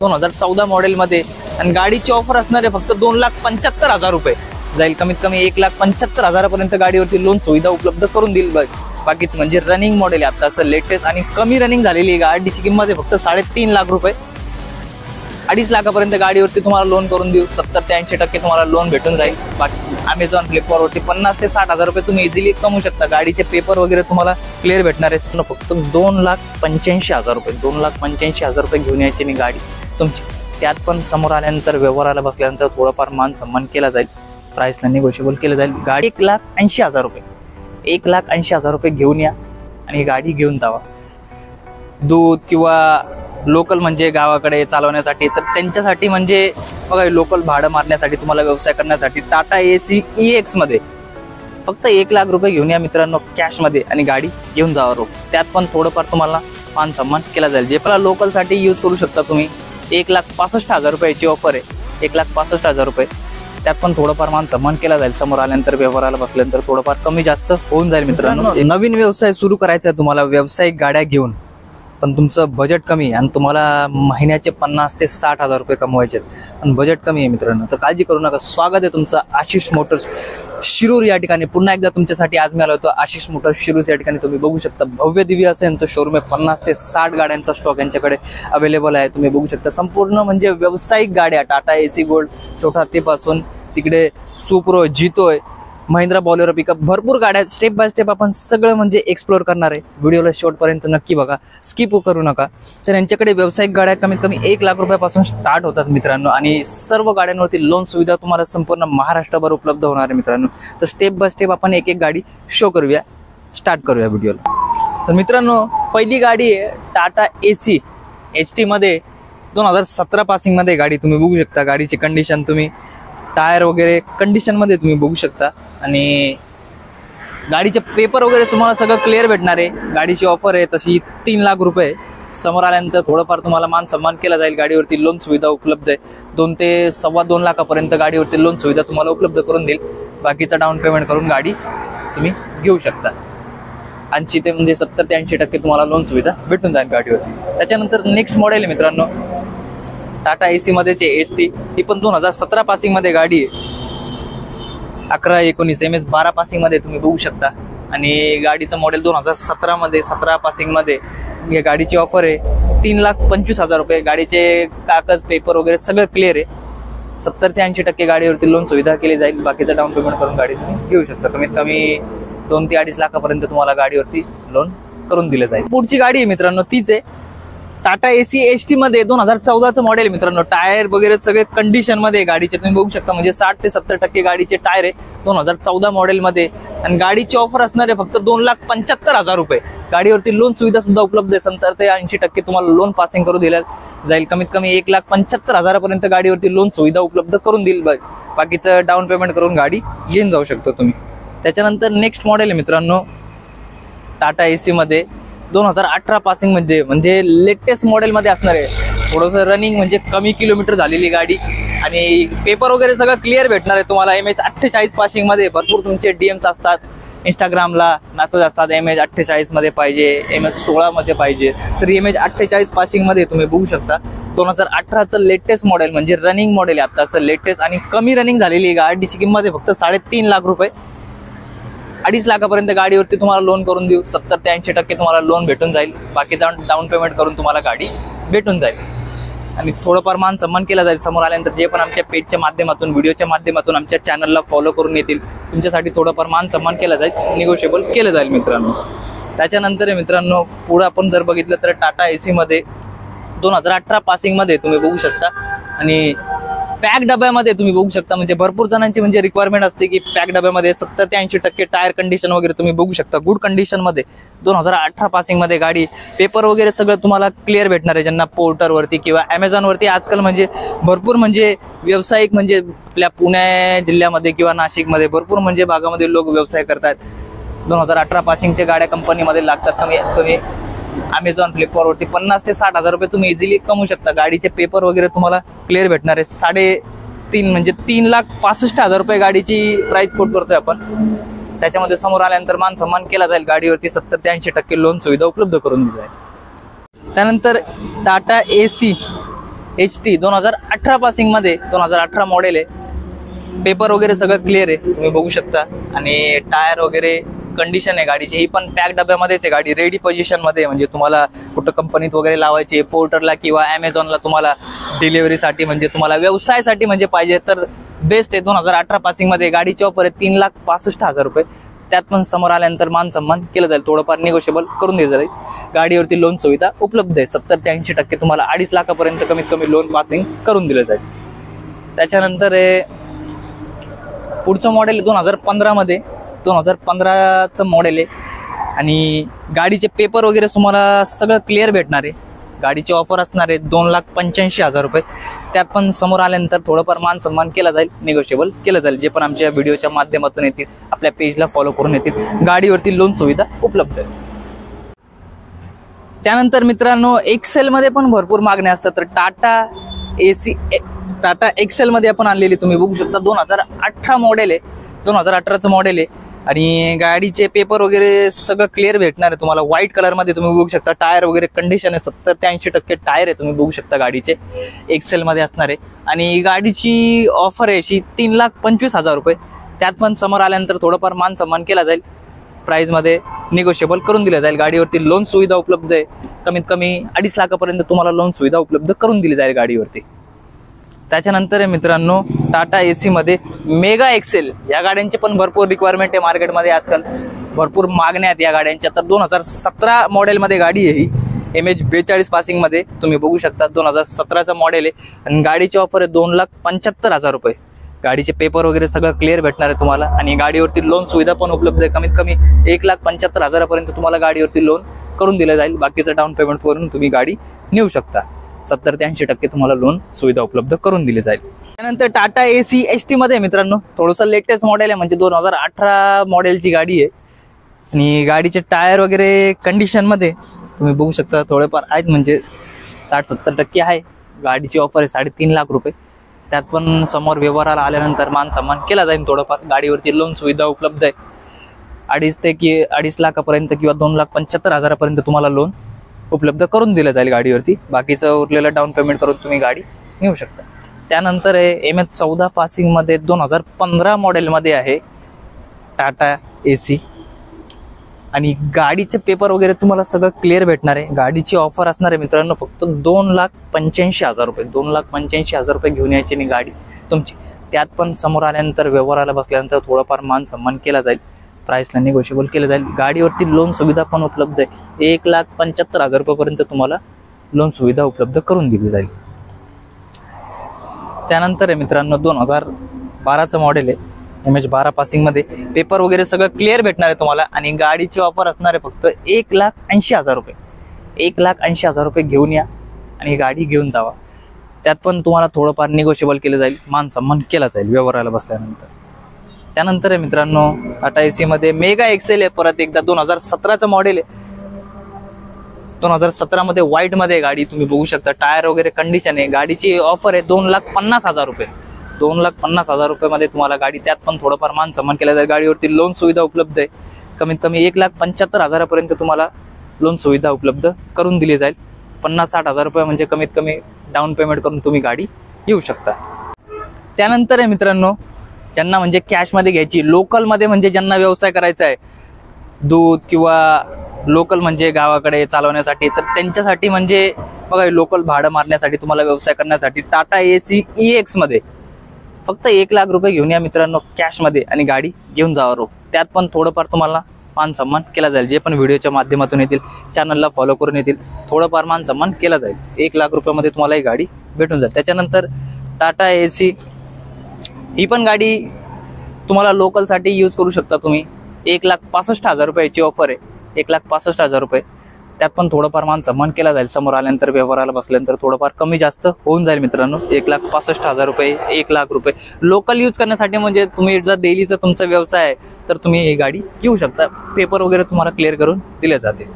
2014 मॉडेलमध्ये आणि गाडीची ऑफर असणार आहे फक्त 2,75,000 रुपये जाईल। कमीत कमी 1,75,000 पर्यंत गाडीवरती लोन सुविधा उपलब्ध करून देईल। बाकीच म्हणजे रनिंग मॉडेल आहे आताचं लेटेस्ट आणि कमी रनिंग झालेली गाडीची किंमत आहे फक्त 3.5 लाख रुपये। 2.5 लाखापर्यंत गाडीवरती तुम्हाला लोन करून देऊ। 70 ते 80% तुम्हाला लोन भेटून जाईल। बाकी अमेझॉन फ्लिपकार्टवरती 50 ते 60,000 रुपये तुम्ही इझिली कमवू शकता। गाडीचे पेपर वगैरे तुम्हाला क्लिअर भेटणार आहे। फक्त 2,85,000 रुपये 2,85,000 रुपये घेऊन यायची आणि गाडी तुमची। त्यात पण समोर आल्यानंतर व्यवहाराला बसल्यानंतर थोडाफार मान सन्मान केला जाईल। प्राइसला निगोशिएबल केलं जाईल। गाडी 1,80,000 रुपये 1,80,000 रुपये घेऊन या आणि गाडी घेऊन जावा। दूध किंवा लोकल म्हणजे गावाकडे चालवण्यासाठी तर त्यांच्यासाठी म्हणजे बघा लोकल भाडं मारण्यासाठी तुम्हाला व्यवसाय करण्यासाठी टाटा एसी EX मध्ये फक्त 1 लाख रुपये घेऊन या मित्रांनो कॅश मध्ये आणि गाडी घेऊन जावा रोख। त्यात पण थोडंफार तुम्हाला मान सन्मान केला जाईल। जे पण लोकल साठी यूज करू शकता तुम्ही। 1,65,000 रुपयाची ऑफर आहे 1,65,000 रुपये। त्यात पण थोडंफार मान सन्मान केला जाईल। समोर आल्यानंतर व्यवहाराला बसल्यानंतर थोडंफार कमी जास्त होऊन जाईल मित्रांनो। नवीन व्यवसाय सुरू करायचा आहे तुम्हाला व्यावसायिक गाड्या घेऊन पण तुमचं बजेट कमी आणि तुम्हाला महिन्याचे 50 ते 60,000 रुपये कमवायचे आणि बजेट कमी आहे मित्रांनो तर काळजी करू नका। स्वागत आहे तुमचं आशिष मोटर्स शिरूर या ठिकाणी। पुन्हा एकदा तुमच्यासाठी आज मी आलो होतो आशिष मोटर्स शिरूर या ठिकाणी। तुम्ही बघू शकता भव्य दिव्य असं यांचं शोरूम आहे। 50 ते 60 गाड्यांचा स्टॉक यांच्याकडे अवेलेबल आहे। तुम्ही बघू शकता संपूर्ण म्हणजे व्यावसायिक गाड्या टाटा एसी गोल्ड छोटा ते पासून तिकडे सुप्रो जितोय महिंद्रा बोलेरो पिकअप भरपूर गाड्या स्टेप बाय स्टेप आपण सगळं म्हणजे एक्सप्लोर करणार आहे। व्हिडिओला शेवटपर्यंत नक्की बघा स्किप करू नका। तर यांच्याकडे व्यावसायिक गाड्या कमीत कमी 1 लाख रुपयापासून स्टार्ट होतात मित्रांनो आणि सर्व गाड्यांवरती लोन सुविधा तुम्हाला संपूर्ण महाराष्ट्रभर उपलब्ध होणार आहे मित्रांनो। तर स्टेप बाय स्टेप आपण एक एक गाडी शो करूया स्टार्ट करूया व्हिडिओला। तर मित्रांनो पहिली गाडी आहे टाटा एसी HT मध्ये 2017 पासिंग मध्ये गाडी। तुम्ही बघू शकता गाडीची कंडिशन तुम्ही टायर वगैरे कंडिशन मध्ये तुम्ही बघू शकता आणि गाडीचे पेपर वगैरे तुम्हाला सगळं क्लिअर भेटणार आहे। गाडीची ऑफर आहे तशी 3 लाख रुपये। समोर आल्यानंतर थोडंफार तुम्हाला मान सन्मान केला जाईल। गाडीवरती लोन सुविधा उपलब्ध आहे 2 ते 2.25 लाखापर्यंत गाडीवरती लोन सुविधा तुम्हाला उपलब्ध करून देईल। बाकीचा डाऊन पेमेंट करून गाडी तुम्ही घेऊ शकता। 80 ते म्हणजे 70 ते 80% तुम्हाला लोन सुविधा भेटून जाईल गाडीवरती। त्याच्यानंतर नेक्स्ट मॉडेल आहे मित्रांनो टाटा एसी मध्येचे HT। ही पण 2017 पासिंग मध्ये गाडी आहे। 11-19 MS 12 पासिंग मध्ये तुम्ही बघू शकता आणि गाडीचं मॉडेल 2017 मध्ये 17 पासिंग मध्ये या गाडीची ऑफर आहे 3,25,000 रुपये। गाडीचे कागद पेपर वगैरे सगळं क्लिअर आहे। 70 ते 80% गाडीवरती लोन सुविधा केली जाईल। बाकीचा डाऊन पेमेंट करून गाडी तुम्ही घेऊ शकता। कमीत कमी 2 ते 2.5 लाखापर्यंत तुम्हाला गाडीवरती लोन करून दिलं जाईल। पुढची गाडी आहे मित्रांनो तीच आहे टाटा एसी HT मध्ये 2014चं मॉडेल मित्रांनो। टायर वगैरे सगळे कंडिशन मध्ये गाडीचे तुम्ही बघू शकता म्हणजे 60 ते 70% गाडीचे टायर आहे 2014 मॉडेल मध्ये आणि गाडीची ऑफर असणार आहे फक्त 2,75,000 रुपये। गाडीवरती लोन सुविधा सुद्धा उपलब्ध आहे। 70 ते 80% तुम्हाला लोन पासिंग करून दिलं जाईल। कमीत कमी 1,75,000 पर्यंत गाडीवरती लोन सुविधा उपलब्ध करून देईल। बाकीचं डाऊन पेमेंट करून गाडी घेऊन जाऊ शकतो तुम्ही। त्याच्यानंतर नेक्स्ट मॉडेल आहे मित्रांनो टाटा एसी मध्ये 2018 पासिंग म्हणजे लेटेस्ट मॉडेल मध्ये असणार आहे। थोडंसं रनिंग म्हणजे कमी किलोमीटर झालेली गाडी आणि पेपर वगैरे सगळं क्लिअर भेटणार आहे तुम्हाला। MH 48 पासिंग मध्ये भरपूर तुमचे DMs असतात इंस्टाग्रामला मेसेज असतात MH 48 मध्ये पाहिजे MH 16 मध्ये पाहिजे तर MH 48 पासिंग मध्ये तुम्ही बघू शकता। 2018चं लेटेस्ट मॉडेल म्हणजे रनिंग मॉडेल आहे आताचं लेटेस्ट आणि कमी रनिंग झालेली गाडीची किंमत आहे फक्त 3.5 लाख रुपये। 2.5 लाखापर्यंत गाडीवरती तुम्हाला लोन करून देऊ। 70 ते 80% तुम्हाला लोन भेटून जाईल। बाकीचा डाऊन पेमेंट करून तुम्हाला गाडी भेटून जाईल आणि थोडंफार मान सन्मान केला जाईल। समोर आल्यानंतर जे पण आमच्या पेजच्या माध्यमातून व्हिडिओच्या माध्यमातून आमच्या चॅनलला फॉलो करून येतील तुमच्यासाठी थोडंफार मान सन्मान केला जाईल निगोशिएबल केलं जाईल मित्रांनो। त्याच्यानंतर मित्रांनो पुढे आपण जर बघितलं तर टाटा एसी मध्ये 2018 पासिंग मध्ये तुम्ही बघू शकता आणि पॅक डब्यामध्ये तुम्ही बघू शकता म्हणजे भरपूर जणांची म्हणजे रिक्वायरमेंट असते की पॅक डब्यामध्ये 70 ते 80% टायर कंडिशन वगैरे तुम्ही बघू शकता गुड कंडिशन मध्ये। 2018 पासिंग मध्ये गाडी पेपर वगैरे सगळं तुम्हाला क्लिअर भेटणार आहे। ज्यांना पोर्टर वरती किंवा अमेझॉन वरती आजकाल म्हणजे भरपूर म्हणजे व्यावसायिक म्हणजे आपल्या पुणे जिल्ह्यामध्ये किंवा नाशिक मध्ये भरपूर म्हणजे भागामध्ये लोक व्यवसाय करतात। 2018 पासिंगच्या गाड्या कंपनीमध्ये लागतात। कमी अमेझॉन फ्लिपकार्टवरती 50 ते 60,000 रुपये तुम्ही इझिली कमवू शकता। गाडीचे पेपर वगैरे तुम्हाला क्लिअर भेटणार आहे। 3.5 म्हणजे 3,65,000 रुपये गाडीची प्राइस कोट करतोय आपण। त्याच्यामध्ये समोर आल्यानंतर मान सन्मान केला जाईल। गाडीवरती 70 ते 80% लोन सुविधा उपलब्ध करून दिली जाईल। त्यानंतर टाटा एसी HT 2018 पासिंग मध्ये, 2018 मॉडेल आहे. पेपर वगैरे सगळं क्लिअर आहे तुम्ही बघू शकता. आणि टायर वगैरे कंडिशन आहे गाडीची. ही पण पॅक डब्यामध्येच आहे गाडी, रेडी पोझिशन मध्ये. म्हणजे तुम्हाला कुठं कंपनीत वगैरे लावायची, पोर्टरला किंवा Amazonला तुम्हाला डिलिव्हरीसाठी, म्हणजे तुम्हाला व्यवसायासाठी म्हणजे पाहिजे तर बेस्ट आहे. 2018 पासिंग मध्ये गाडीची ऑफर आहे 3,65,000 रुपये. त्यात पण समोर आल्यानंतर मान सन्मान केलं जाईल, थोडंफार निगोशिएबल करून दिलं जाईल. गाडीवरती लोन सुविधा उपलब्ध आहे. 70 ते 80% तुम्हाला 2.5 लाखापर्यंत कमीत कमी लोन पासिंग करून दिलं जाईल. त्याच्यानंतर पुढचं मॉडेल 2015 मध्ये, 2015चं मॉडेल आहे. आणि गाडीचे पेपर वगैरे तुम्हाला सगळं क्लिअर भेटणार आहे. गाडीची ऑफर असणार आहे 2,85,000 रुपये. त्यात पण समोर आल्यानंतर थोडंफार मान सन्मान केला जाईल, निगोशिएबल केलं जाईल. जे पण आमच्या व्हिडिओच्या माध्यमातून येतील, आपल्या पेजला फॉलो करून येतील, गाडीवरती लोन सुविधा उपलब्ध आहे. त्यानंतर मित्रांनो एक्सेल मध्ये पण भरपूर मागण्या असतात. तर टाटा एक्सेल मध्ये आपण आणलेली तुम्ही बघू शकता. 2018 मॉडेल आहे, 2018चं मॉडेल आहे. आणि गाडीचे पेपर वगैरे सगळं क्लिअर भेटणार आहे तुम्हाला. व्हाईट कलर मध्ये तुम्ही बघू शकता. टायर वगैरे कंडिशन आहे, 70 ते 80% टायर आहे तुम्ही बघू शकता गाडीचे. एक्सेल मध्ये असणार आहे. आणि गाडीची ऑफर आहे अशी 3,25,000 रुपये. त्यात पण समोर आल्यानंतर थोडंफार मान सन्मान केला जाईल, प्राइस मध्ये निगोशिएबल करून दिलं जाईल. गाडीवरती लोन सुविधा उपलब्ध आहे. कमीत कमी 2.5 लाखापर्यंत तुम्हाला लोन सुविधा उपलब्ध करून दिली जाईल गाडीवरती. त्याच्यानंतर आहे मित्रांनो टाटा AC मध्ये मेगा एक्सेल. या गाड्यांची पण भरपूर रिक्वायरमेंट आहे मार्केटमध्ये, आजकाल भरपूर मागण्या आहेत या गाड्यांच्या. तर 2017 मॉडेलमध्ये गाडी आहे ही, MH42 पासिंग मध्ये तुम्ही बघू शकता. 2017चं मॉडेल आहे. आणि गाडीची ऑफर आहे 2,75,000 रुपये. गाडीचे पेपर वगैरे सगळं क्लिअर भेटणार आहे तुम्हाला. आणि गाडीवरती लोन सुविधा पण उपलब्ध आहे. कमीत कमी 1,75,000 पर्यंत तुम्हाला गाडीवरती लोन करून दिलं जाईल. बाकीचं डाऊन पेमेंट करून तुम्ही गाडी नेऊ शकता. 70 ते 80% तुम्हाला लोन सुविधा उपलब्ध करून दिली जाईल. त्यानंतर टाटा AC HT मध्ये मित्रांनो थोडंसं लेटेस्ट मॉडेल आहे, म्हणजे 2018 मॉडेलची गाडी आहे. आणि गाडीचे टायर वगैरे कंडिशन मध्ये तुम्ही बघू शकता, थोडेफार आहेत, म्हणजे 60-70% आहे. गाडीची ऑफर आहे 3.5 लाख रुपये. त्यात पण समोर व्यवहाराला आल्यानंतर मान सन्मान केला जाईल थोडंफार. गाडीवरती लोन सुविधा उपलब्ध आहे. 2.5 लाखापर्यंत किंवा 2,75,000 पर्यंत तुम्हाला लोन उपलब्ध करून दिलं जाईल गाडीवरती. बाकीचं उरलेलं डाऊन पेमेंट करून तुम्ही गाडी नेऊ शकता. त्यानंतर MH14 पासिंग मध्ये 2015 मॉडेलमध्ये आहे टाटा AC. आणि गाडीचे पेपर वगैरे तुम्हाला सगळं क्लिअर भेटणार आहे. गाडीची ऑफर असणार आहे मित्रांनो फक्त 2,85,000 रुपये. 2,85,000 रुपये घेऊन यायची आणि गाडी तुमची. त्यात पण समोर आल्यानंतर व्यवहाराला बसल्यानंतर थोडाफार मान सन्मान केला जाईल, प्राइसला निगोशिएबल केलं जाईल. गाडीवरती लोन सुविधा पण उपलब्ध आहे. 1,75,000 रुपयापर्यंत तुम्हाला लोन सुविधा उपलब्ध करून दिली जाईल. त्यानंतर आहे मित्रांनो 2012चं मॉडेल आहे, MH12 पासिंग मध्ये. पेपर वगैरे सगळं क्लिअर भेटणार आहे तुम्हाला. आणि गाडीची ऑफर असणार आहे फक्त 1,80,000 रुपये. 1,80,000 रुपये घेऊन या आणि गाडी घेऊन जावा. त्यात पण तुम्हाला थोडंफार निगोशिएबल केलं जाईल, मान सन्मान केला जाईल व्यवहाराला बसल्यानंतर. त्यानंतर आहे मित्रांनो टाटा AC मध्ये मेगा एक्सेल आहे. परत एकदा 2017चं मॉडेल आहे. 2017 मध्ये व्हाईट मध्ये गाडी तुम्ही बघू शकता. टायर वगैरे कंडिशन आहे. गाडीची ऑफर आहे 2,50,000 रुपये. 2,50,000 रुपयामध्ये तुम्हाला गाडी. त्यात पण थोडंफार मान सन्मान केला जाईल. गाडीवरती लोन सुविधा उपलब्ध आहे. कमीत कमी 1,75,000 पर्यंत तुम्हाला लोन सुविधा उपलब्ध करून दिली जाईल. 50-60,000 रुपये म्हणजे कमीत कमी डाऊन पेमेंट करून तुम्ही गाडी घेऊ शकता. त्यानंतर आहे मित्रांनो ज्यांना म्हणजे कॅशमध्ये घ्यायची, लोकलमध्ये म्हणजे ज्यांना व्यवसाय करायचा आहे, दूध किंवा लोकल म्हणजे गावाकडे चालवण्यासाठी, तर त्यांच्यासाठी म्हणजे बघा लोकल भाडं मारण्यासाठी, तुम्हाला व्यवसाय करण्यासाठी टाटा AC EX मध्ये फक्त 1 लाख रुपये घेऊन या मित्रांनो कॅशमध्ये आणि गाडी घेऊन जावा. त्यात पण थोडंफार तुम्हाला मान सन्मान केला जाईल. जे पण व्हिडिओच्या माध्यमातून येतील, चॅनलला फॉलो करून येतील, थोडंफार मान सन्मान केला जाईल. 1 लाख रुपयामध्ये तुम्हाला ही गाडी भेटून जाईल. त्याच्यानंतर टाटा AC ही पण गाडी तुम्हाला लोकलसाठी यूज करू शकता तुम्ही. 1,65,000 रुपयाची ऑफर आहे. 1,65,000 रुपये. त्यात पण थोडंफार मान सन्मान केला जाईल. समोर आल्यानंतर व्यवहाराला बसल्यानंतर थोडंफार कमी जास्त होऊन जाईल मित्रांनो. 1,65,000 रुपये, 1 लाख रुपये लोकल यूज करण्यासाठी. म्हणजे तुम्ही जर डेलीचा तुमचा व्यवसाय आहे तर तुम्ही ही गाडी घेऊ शकता. पेपर वगैरे तुम्हाला क्लिअर करून दिले जाते.